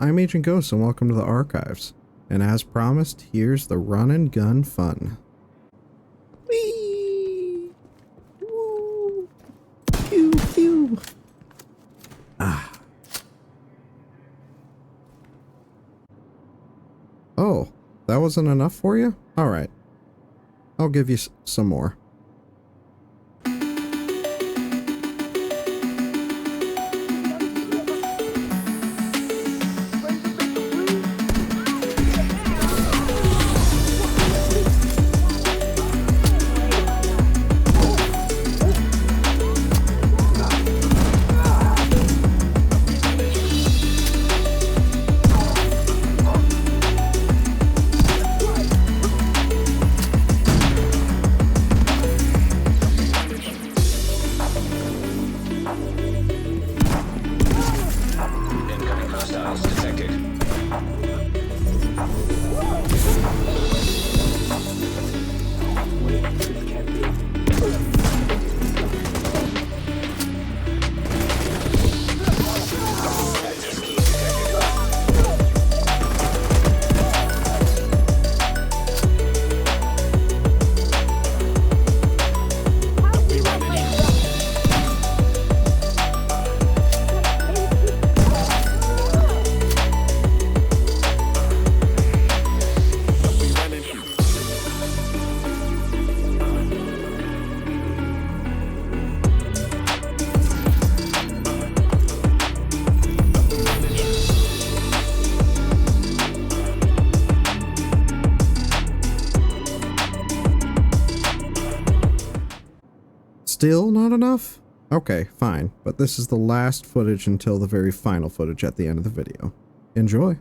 I'm Agent Ghost and welcome to the archives. And as promised, here's the run and gun fun. Whee! Woo! Pew pew! Ah. Oh, that wasn't enough for you? Alright. I'll give you some more. Still not enough? Okay, fine, but this is the last footage until the very final footage at the end of the video. Enjoy!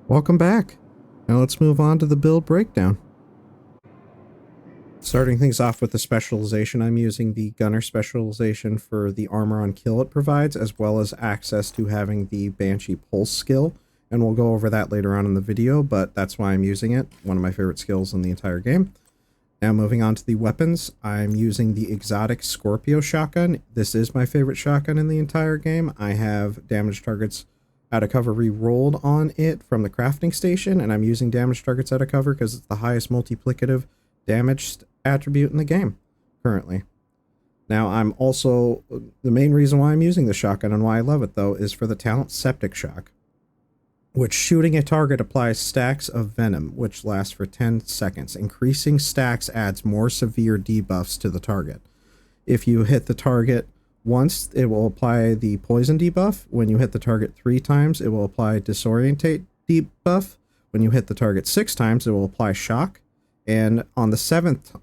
Welcome back. Now let's move on to the build breakdown. Starting things off with the specialization, I'm using the gunner specialization for the armor on kill it provides, as well as access to having the Banshee pulse skill, and we'll go over that later on in the video, but that's why I'm using it. One of my favorite skills in the entire game. Now moving on to the weapons, I'm using the exotic Scorpio shotgun. This is my favorite shotgun in the entire game. I have damage targets out of cover re-rolled on it from the crafting station, and I'm using damage targets out of cover because it's the highest multiplicative damage attribute in the game currently. Now I'm also, the main reason why I'm using the shotgun and why I love it though is for the talent Septic Shock, which shooting a target applies stacks of venom, which lasts for 10 seconds. Increasing stacks adds more severe debuffs to the target. If you hit the target once, it will apply the poison debuff. When you hit the target 3 times, it will apply disorientate debuff. When you hit the target 6 times, it will apply shock. And on the 7th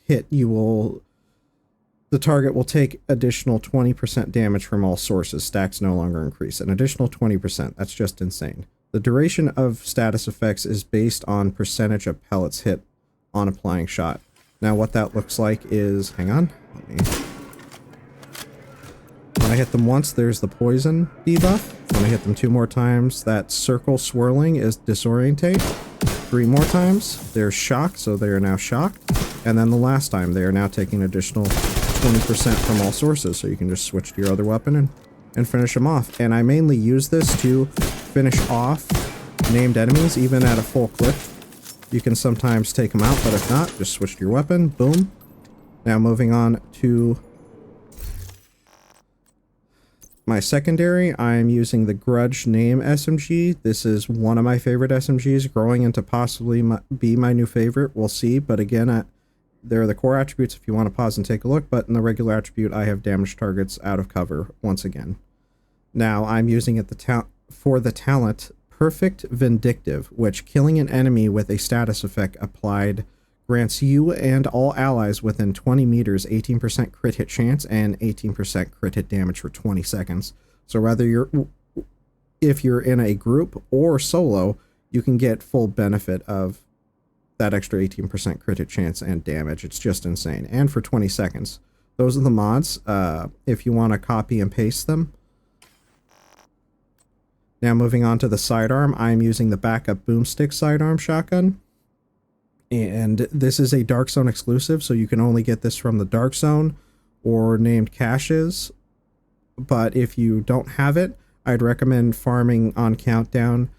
hit, the target will take additional 20% damage from all sources. Stacks no longer increase. An additional 20%. That's just insane. The duration of status effects is based on percentage of pellets hit on applying shot. Now what that looks like is, hang on, when I hit them once, there's the poison debuff. When I hit them 2 more times, that circle swirling is disorientate. 3 more times, there's shock, so they are now shocked. And then the last time, they are now taking additional 20% from all sources, so you can just switch to your other weapon and finish them off. And I mainly use this to finish off named enemies, even at a full clip. You can sometimes take them out, but if not, just switch to your weapon, boom. Now moving on to my secondary, I'm using the Grudge Name SMG. This is one of my favorite SMGs, growing into possibly be my new favorite. We'll see, but again, they're the core attributes if you want to pause and take a look, but in the regular attribute, I have damage targets out of cover once again. Now, I'm using it for the talent Perfect Vindictive, which killing an enemy with a status effect applied grants you and all allies within 20 meters 18% crit hit chance and 18% crit hit damage for 20 seconds. So if you're in a group or solo, you can get full benefit of that extra 18% crit hit chance and damage. It's just insane. And for 20 seconds. Those are the mods, if you want to copy and paste them. Now moving on to the sidearm, I'm using the backup boomstick sidearm shotgun. And this is a Dark Zone exclusive, so you can only get this from the Dark Zone or named caches. But if you don't have it, I'd recommend farming on Countdown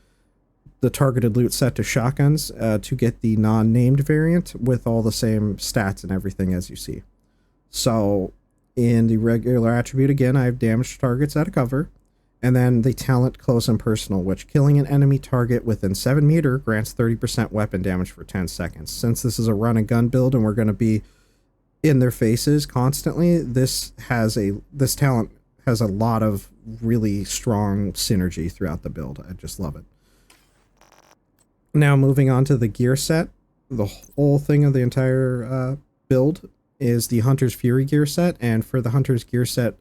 the targeted loot set to shotguns to get the non-named variant with all the same stats and everything as you see. So in the regular attribute, again, I have damage targets out of cover. And then the talent Close and Personal, which killing an enemy target within 7 meters grants 30% weapon damage for 10 seconds. Since this is a run and gun build and we're going to be in their faces constantly, this talent has a lot of really strong synergy throughout the build. I just love it. Now moving on to the gear set, the whole thing of the entire build is the Hunter's Fury gear set, and for the Hunter's gear set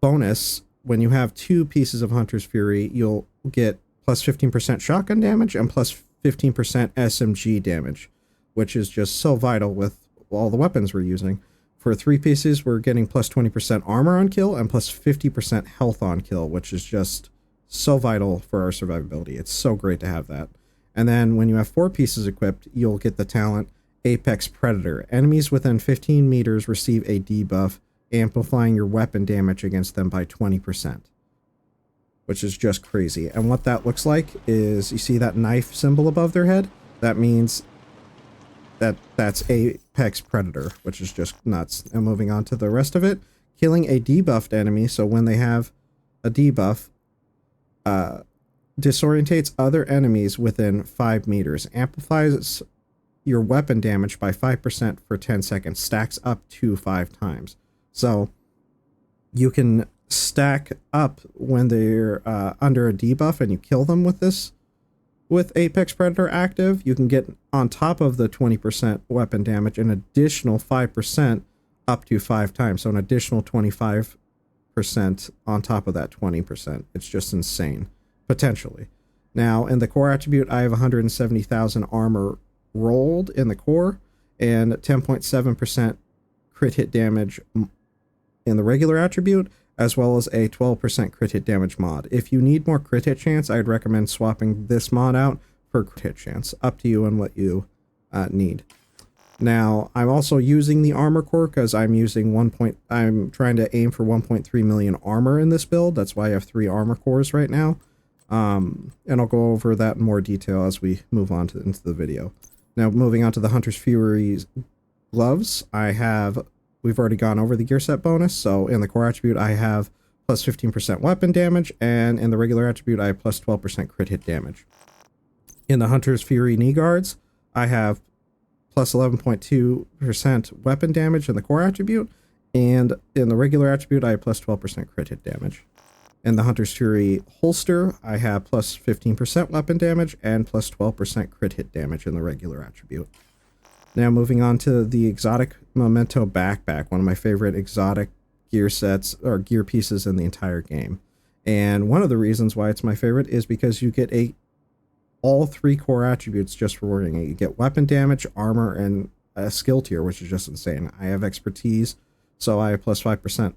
bonus, when you have 2 pieces of Hunter's Fury, you'll get plus 15% shotgun damage and plus 15% SMG damage, which is just so vital with all the weapons we're using. For 3 pieces, we're getting plus 20% armor on kill and plus 50% health on kill, which is just so vital for our survivability. It's so great to have that. And then when you have 4 pieces equipped, you'll get the talent Apex Predator. Enemies within 15 meters receive a debuff, amplifying your weapon damage against them by 20%, which is just crazy. And what that looks like is, you see that knife symbol above their head? That means that's Apex Predator, which is just nuts. And moving on to the rest of it, killing a debuffed enemy, so when they have a debuff, disorientates other enemies within 5 meters, amplifies your weapon damage by 5% for 10 seconds, stacks up to 5 times. So you can stack up when they're under a debuff and you kill them with this. With Apex Predator active, you can get on top of the 20% weapon damage an additional 5% up to 5 times. So an additional 25% on top of that 20%. It's just insane, potentially. Now, in the core attribute, I have 170,000 armor rolled in the core and 10.7% crit hit damage in the regular attribute, as well as a 12% crit hit damage mod. If you need more crit hit chance, I'd recommend swapping this mod out for crit hit chance. Up to you and what you need. Now, I'm also using the armor core because I'm using I'm trying to aim for 1.3 million armor in this build. That's why I have 3 armor cores right now. And I'll go over that in more detail as we move on into the video. Now, moving on to the Hunter's Fury's gloves, we've already gone over the gear set bonus. So in the core attribute, I have plus 15% weapon damage, and in the regular attribute, I have plus 12% crit hit damage. In the Hunter's Fury knee guards, I have plus 11.2% weapon damage in the core attribute, and in the regular attribute, I have plus 12% crit hit damage. In the Hunter's Fury holster, I have plus 15% weapon damage and plus 12% crit hit damage in the regular attribute. Now moving on to the exotic Memento backpack, one of my favorite exotic gear sets or gear pieces in the entire game. And one of the reasons why it's my favorite is because you get all 3 core attributes just for wearing it. You get weapon damage, armor, and a skill tier, which is just insane. I have expertise, so I have plus 5%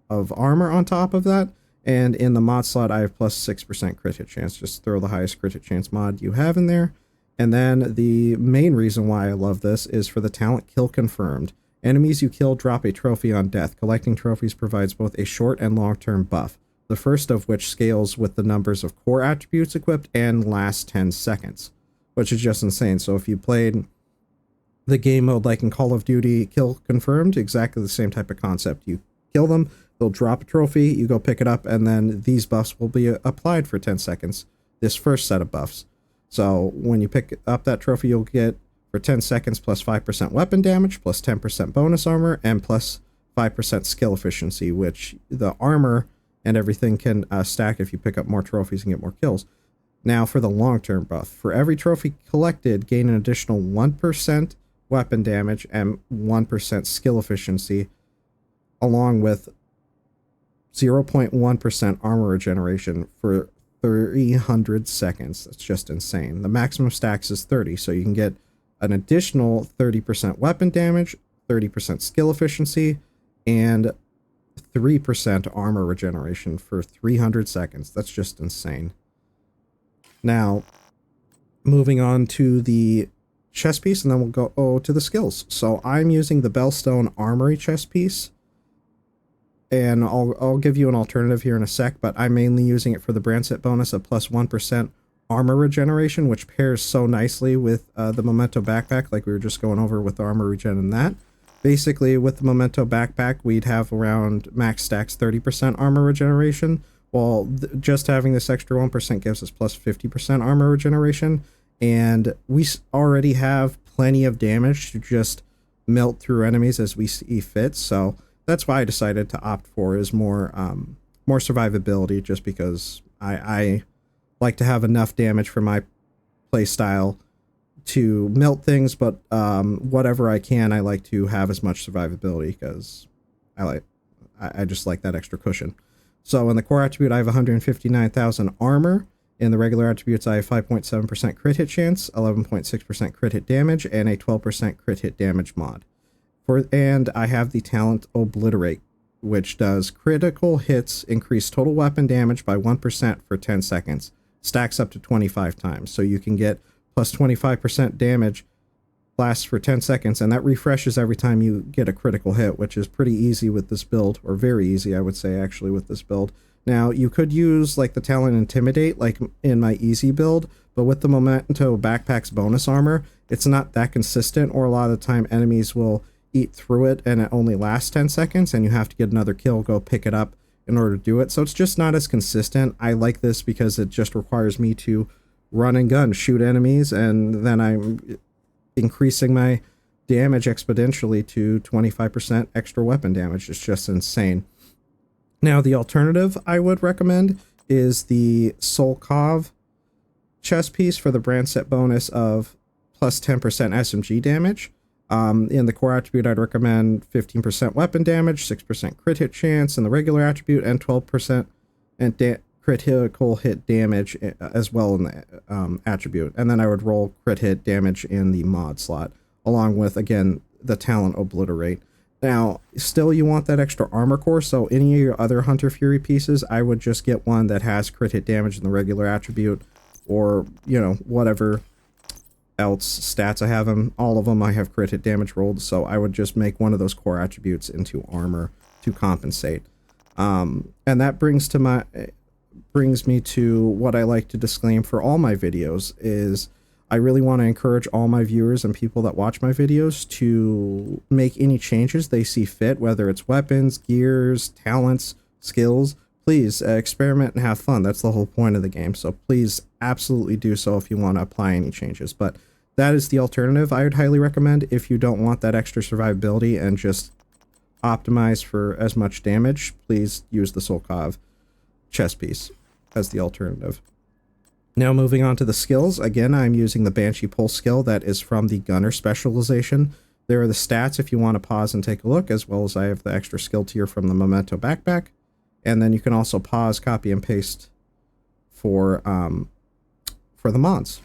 of armor on top of that. And in the mod slot, I have plus 6% crit hit chance. Just throw the highest crit hit chance mod you have in there. And then the main reason why I love this is for the talent Kill Confirmed. Enemies you kill drop a trophy on death. Collecting trophies provides both a short and long-term buff, the first of which scales with the numbers of core attributes equipped and lasts 10 seconds, which is just insane. So if you played the game mode like in Call of Duty Kill Confirmed, exactly the same type of concept. You kill them, they'll drop a trophy, you go pick it up, and then these buffs will be applied for 10 seconds, this first set of buffs. So when you pick up that trophy, you'll get for 10 seconds plus 5% weapon damage, plus 10% bonus armor, and plus 5% skill efficiency, which the armor and everything can stack if you pick up more trophies and get more kills. Now for the long-term buff, for every trophy collected, gain an additional 1% weapon damage and 1% skill efficiency, along with 0.1% armor regeneration for 300 seconds. That's just insane. The maximum stacks is 30, so you can get an additional 30% weapon damage, 30% skill efficiency, and 3% armor regeneration for 300 seconds. That's just insane. Now, moving on to the chest piece, and then we'll go to the skills. So I'm using the Bellstone Armory chest piece, and I'll give you an alternative here in a sec, but I'm mainly using it for the brand set bonus of plus 1% armor regeneration, which pairs so nicely with the Memento backpack, like we were just going over with the armor regen and that. Basically, with the Memento backpack, we'd have around max stacks 30% armor regeneration, while just having this extra 1% gives us plus 50% armor regeneration, and we already have plenty of damage to just melt through enemies as we see fit, so that's why I decided to opt for is more survivability, just because I like to have enough damage for my playstyle to melt things, but whatever I can, I like to have as much survivability because I just like that extra cushion. So in the core attribute, I have 159,000 armor. In the regular attributes, I have 5.7% crit hit chance, 11.6% crit hit damage, and a 12% crit hit damage mod. And I have the talent Obliterate, which does critical hits increase total weapon damage by 1% for 10 seconds. Stacks up to 25 times. So you can get plus 25% damage, lasts for 10 seconds, and that refreshes every time you get a critical hit, which is pretty easy with this build, or very easy, I would say, actually, with this build. Now, you could use, like, the talent Intimidate, like in my easy build, but with the Memento backpack's bonus armor, it's not that consistent, or a lot of the time enemies will eat through it, and it only lasts 10 seconds, and you have to get another kill, go pick it up in order to do it. So it's just not as consistent. I like this because it just requires me to run and gun, shoot enemies, and then I'm increasing my damage exponentially to 25% extra weapon damage. It's just insane. Now, the alternative I would recommend is the Solkov chest piece for the brand set bonus of plus 10% SMG damage. In the core attribute, I'd recommend 15% weapon damage, 6% crit hit chance in the regular attribute, and 12% critical hit damage as well in the attribute. And then I would roll crit hit damage in the mod slot, along with, again, the talent Obliterate. Now, still you want that extra armor core, so any of your other Hunter Fury pieces, I would just get one that has crit hit damage in the regular attribute, or, you know, whatever else stats I have them. All of them I have crit hit damage rolled, so I would just make one of those core attributes into armor to compensate. And that brings me to what I like to disclaim for all my videos is I really want to encourage all my viewers and people that watch my videos to make any changes they see fit, whether it's weapons, gears, talents, skills. Please experiment and have fun. That's the whole point of the game. So please absolutely do so if you want to apply any changes. But that is the alternative I would highly recommend if you don't want that extra survivability and just optimize for as much damage. Please use the Solkov chest piece as the alternative. Now moving on to the skills, again, I'm using the Banshee Pulse skill that is from the Gunner specialization. There are the stats if you want to pause and take a look, as well as I have the extra skill tier from the Memento backpack. And then you can also pause, copy, and paste for the mods.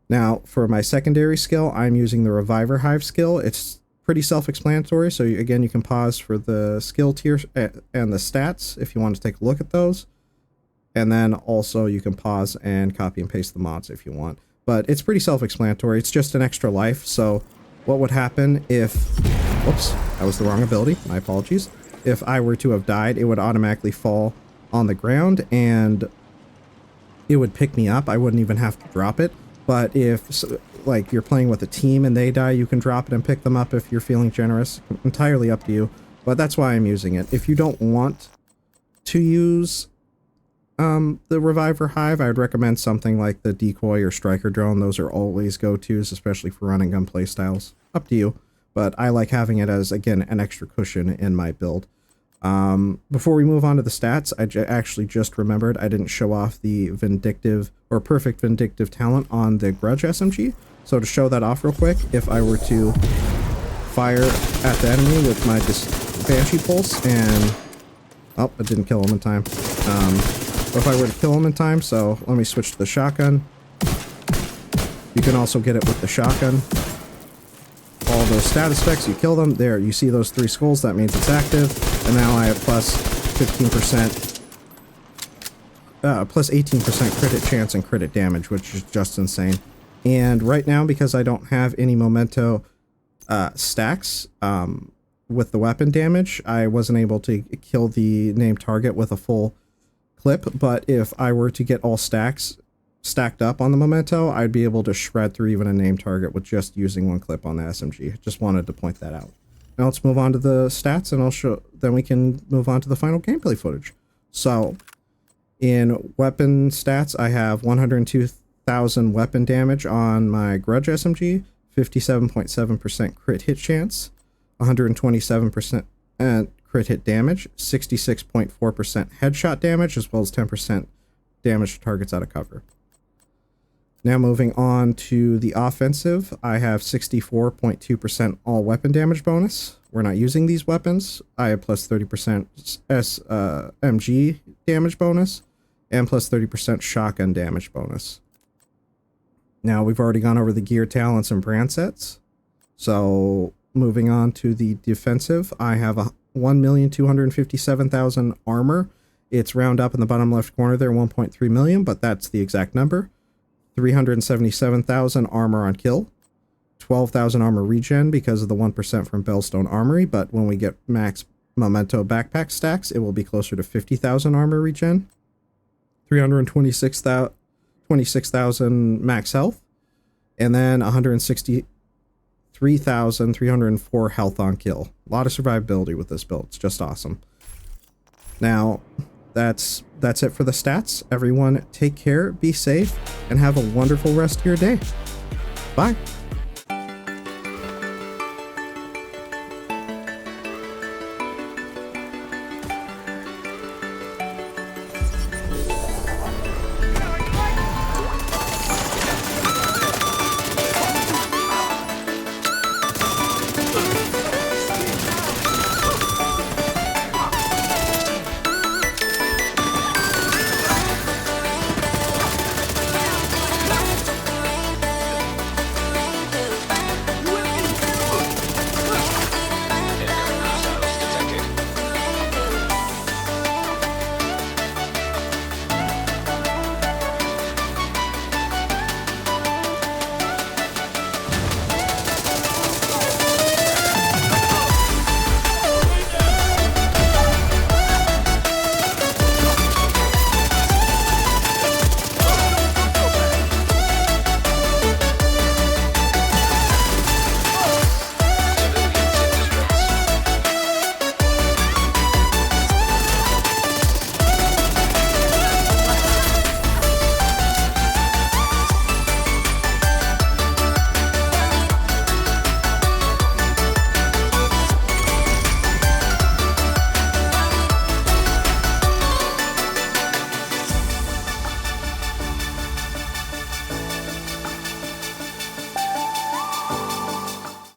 Now, for my secondary skill, I'm using the Reviver Hive skill. It's pretty self-explanatory, so again, you can pause for the skill tier and the stats if you want to take a look at those. And then also you can pause and copy and paste the mods if you want. But it's pretty self-explanatory. It's just an extra life. So what would happen if... Whoops, that was the wrong ability. My apologies. If I were to have died, it would automatically fall on the ground and it would pick me up. I wouldn't even have to drop it. But if, like, you're playing with a team and they die, you can drop it and pick them up if you're feeling generous. Entirely up to you. But that's why I'm using it. If you don't want to use... the Reviver Hive, I would recommend something like the Decoy or Striker Drone. Those are always go-tos, especially for run and gun playstyles. Up to you. But I like having it as, again, an extra cushion in my build. Before we move on to the stats, I actually just remembered I didn't show off the Vindictive or Perfect Vindictive talent on the Grudge SMG. So to show that off real quick, if I were to fire at the enemy with my Banshee Pulse and... Oh, I didn't kill him in time. If I were to kill him in time, so let me switch to the shotgun. You can also get it with the shotgun. All those status effects, you kill them. There, you see those 3 skulls, that means it's active. And now I have plus 15%, plus 18% crit hit chance and crit hit damage, which is just insane. And right now, because I don't have any Memento stacks with the weapon damage, I wasn't able to kill the named target with a full clip, but if I were to get all stacks stacked up on the Memento, I'd be able to shred through even a named target with just using 1 clip on the SMG. Just wanted to point that out. Now let's move on to the stats and then we can move on to the final gameplay footage. So in weapon stats, I have 102,000 weapon damage on my Grudge SMG, 57.7% crit hit chance, 127% crit hit damage, 66.4% headshot damage, as well as 10% damage to targets out of cover. Now moving on to the offensive, I have 64.2% all weapon damage bonus. We're not using these weapons. I have plus 30% MG damage bonus and plus 30% shotgun damage bonus. Now we've already gone over the gear, talents, and brand sets. So moving on to the defensive, I have a 1,257,000 armor. It's round up in the bottom left corner there, 1.3 million, but that's the exact number. 377,000 armor on kill, 12,000 armor regen because of the 1% from Bellstone Armory, but when we get max Memento backpack stacks, it will be closer to 50,000 armor regen, 326,000 max health, and then 163,304 health on kill. A lot of survivability with this build. It's just awesome. Now, that's it for the stats. Everyone take care, be safe, and have a wonderful rest of your day. Bye.